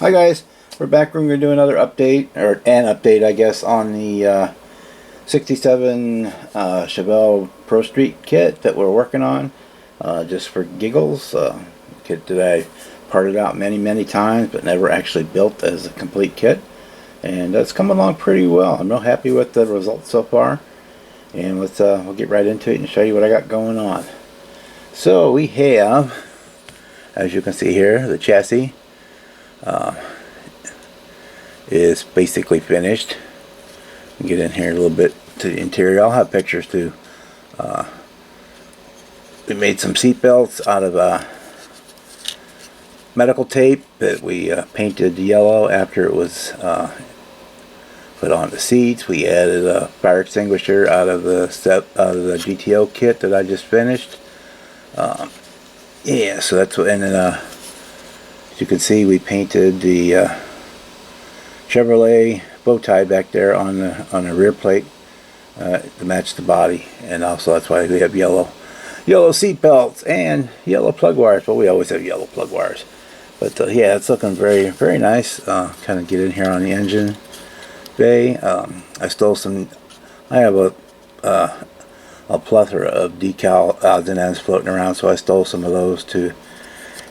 Hi guys, we're back. We're going to do another update, or an update I guess, on the 67 Chevelle Pro Street kit that we're working on, just for giggles. Kit that I parted out many times but never actually built as a complete kit, and that's come along pretty well. I'm real happy with the results so far, and we'll get right into it and show you what I got going on. So we have, as you can see here, the chassis is basically finished. Get in here a little bit to the interior. I'll have pictures too. We made some seat belts out of medical tape that we painted yellow after it was put on the seats. We added a fire extinguisher out of the GTO kit that I just finished. Yeah, so that's what. And then as you can see, we painted the Chevrolet bow tie back there on the rear plate to match the body, and also that's why we have yellow seat belts and yellow plug wires. Well, we always have yellow plug wires, but yeah, it's looking very nice. Kind of get in here on the engine bay. I stole some. I have a plethora of decal odds and ends floating around, so I stole some of those to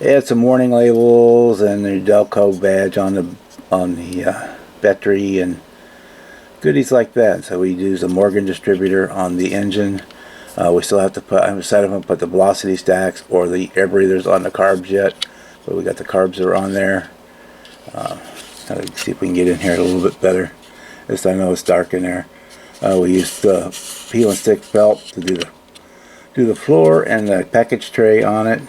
add some warning labels and the Delco badge on the battery and goodies like that. So we use a Morgan distributor on the engine. We still have to put, I decided to put the velocity stacks or the air breathers on the carbs yet, but we got the carbs that are on there. See if we can get in here a little bit better. This, I know it's dark in there. We used the peel and stick belt to do the floor and the package tray on it,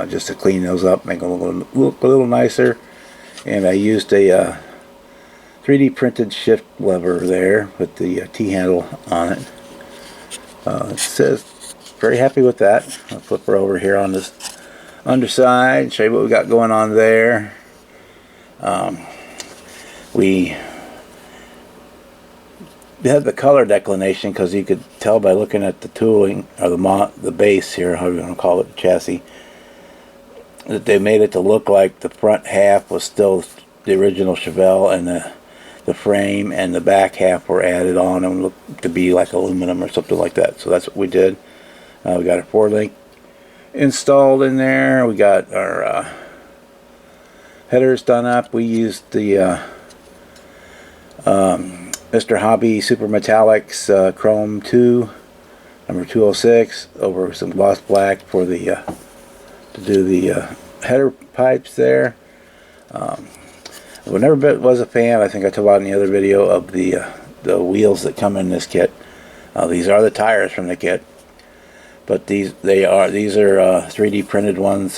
just to clean those up, make them look a little nicer. And I used a 3D printed shift lever there with the T-handle on it. It says very happy with that. I'll flip her over here on this underside, show you what we got going on there. We had the color declination because you could tell by looking at the tooling, or the base here, however you want to call it, the chassis, that they made it to look like the front half was still the original Chevelle, and the frame and the back half were added on and looked to be like aluminum or something like that. So that's what we did. We got our 4-link installed in there. We got our headers done up. We used the Mr. Hobby Super Metallics Chrome 2 number 206 over some gloss black for the to do the header pipes there. I never was a fan, I think I talked about in the other video, of the wheels that come in this kit. These are the tires from the kit, but these are 3D printed ones.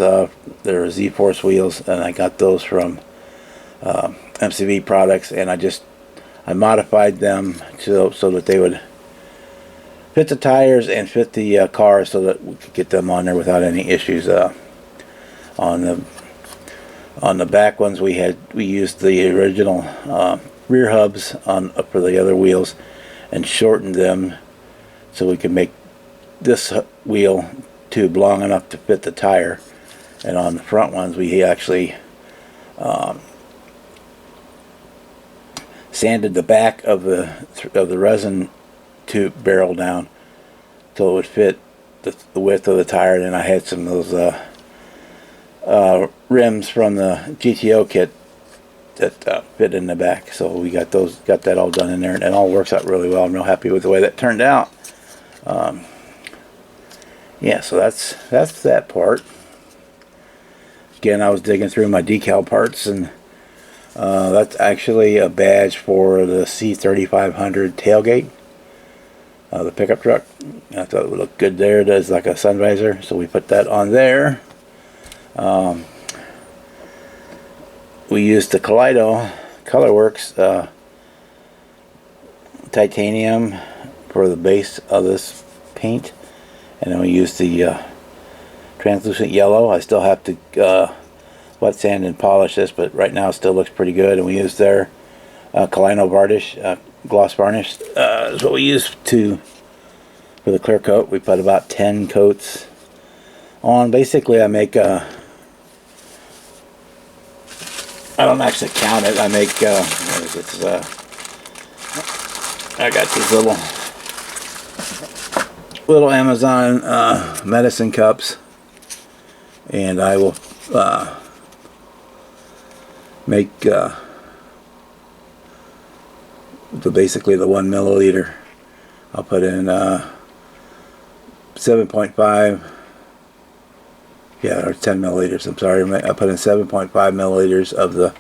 They're Z-Force wheels, and I got those from MCV Products, and I modified them so that they would fit the tires and fit the car, so that we could get them on there without any issues. On the back ones, we used the original rear hubs for the other wheels and shortened them so we could make this wheel tube long enough to fit the tire. And on the front ones, we actually sanded the back of the resin tube barrel down so it would fit the width of the tire. And I had some of those rims from the GTO kit that fit in the back, so we got that all done in there, and it all works out really well. I'm real happy with the way that turned out. Yeah, so that's that part. Again, I was digging through my decal parts, and that's actually a badge for the C3500 tailgate, the pickup truck. I thought it would look good there. It does like a sun visor, so we put that on there. We used the Kaleido Colorworks titanium for the base of this paint, and then we used the translucent yellow. I still have to wet sand and polish this, but right now it still looks pretty good. And we used their Kaleido varnish, gloss varnish, is what we used for the clear coat. We put about 10 coats on. Basically, I make I don't actually count it. I make what is it? I got these little Amazon medicine cups, and I will make basically the 1 milliliter. I'll put in 7.5, yeah, or 10 milliliters, I'm sorry. I put in 7.5 milliliters of the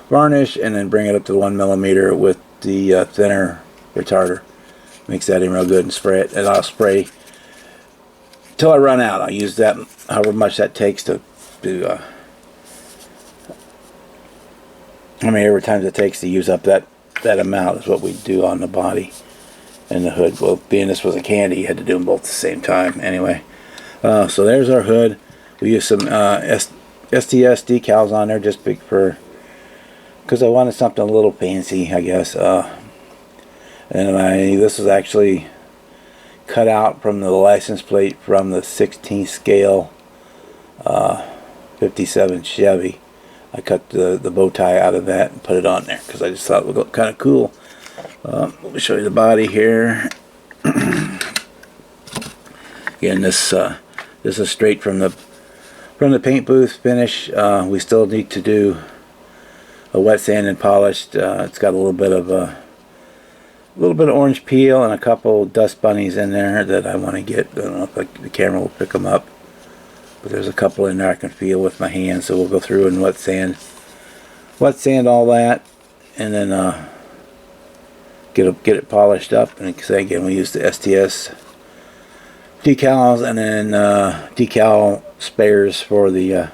varnish, and then bring it up to 1 millimeter with the thinner retarder. Mix that in real good and spray it, and I'll spray till I run out. I'll use that however much that takes to how many times it takes to use up that amount is what we do on the body and the hood. Well, being this was a candy, you had to do them both at the same time. Anyway, so there's our hood. We use some STS decals on there just because I wanted something a little fancy, I guess. And this was actually cut out from the license plate from the 16th scale 57 Chevy. I cut the bow tie out of that and put it on there because I just thought it would look kind of cool. Let me show you the body here. Again, this is straight from the paint booth finish. We still need to do a wet sand and polished. It's got a little bit of orange peel and a couple dust bunnies in there that I want to get. I don't know if the camera will pick them up, but there's a couple in there I can feel with my hands. So we'll go through and wet sand all that, and then get it polished up. And say again, we use the STS decals, and then decal spares for the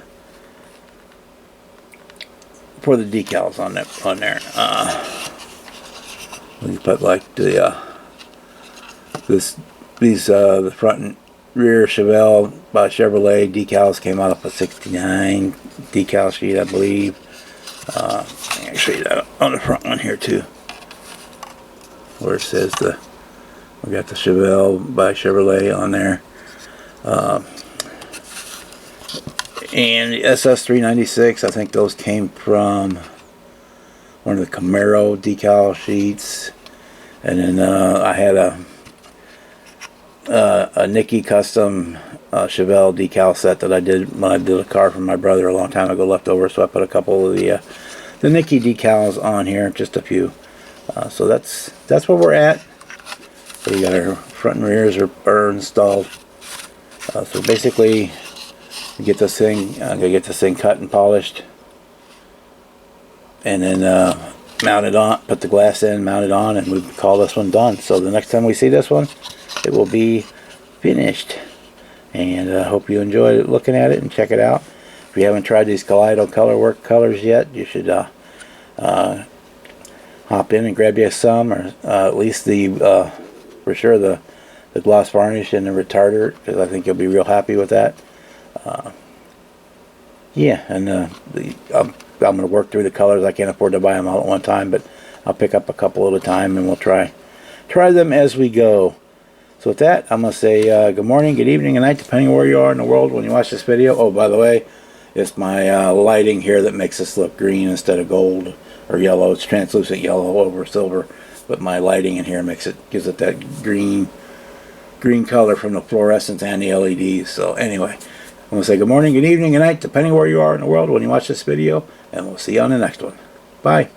decals on there. We put like the front and rear Chevelle by Chevrolet decals came out of a 69 decal sheet, I believe. I'll show you that on the front one here too, where it says we got the Chevelle by Chevrolet on there. And the SS396, I think those came from one of the Camaro decal sheets. And then I had a Nicky custom Chevelle decal set that I did when I did a car for my brother a long time ago, left over. So I put a couple of the Nicky decals on here, just a few. So that's where we're at. So we got our front and rears are installed. So basically, we get this thing. I'm gonna get this thing cut and polished, and then mount it on. Put the glass in, mount it on, and we call this one done. So the next time we see this one, it will be finished. And I hope you enjoyed looking at it and check it out. If you haven't tried these Kaleido Colorwork colors yet, you should hop in and grab you some, or at least for sure the gloss varnish and the retarder, because I think you'll be real happy with that. Yeah, and I'm going to work through the colors. I can't afford to buy them all at one time, but I'll pick up a couple at a time, and we'll try them as we go. So with that, I'm going to say good morning, good evening, good night, depending on where you are in the world when you watch this video. Oh, by the way, it's my lighting here that makes this look green instead of gold or yellow. It's translucent yellow over silver, but my lighting in here gives it that green color from the fluorescence and the LEDs. So anyway, I'm going to say good morning, good evening, good night, depending on where you are in the world when you watch this video, and we'll see you on the next one. Bye.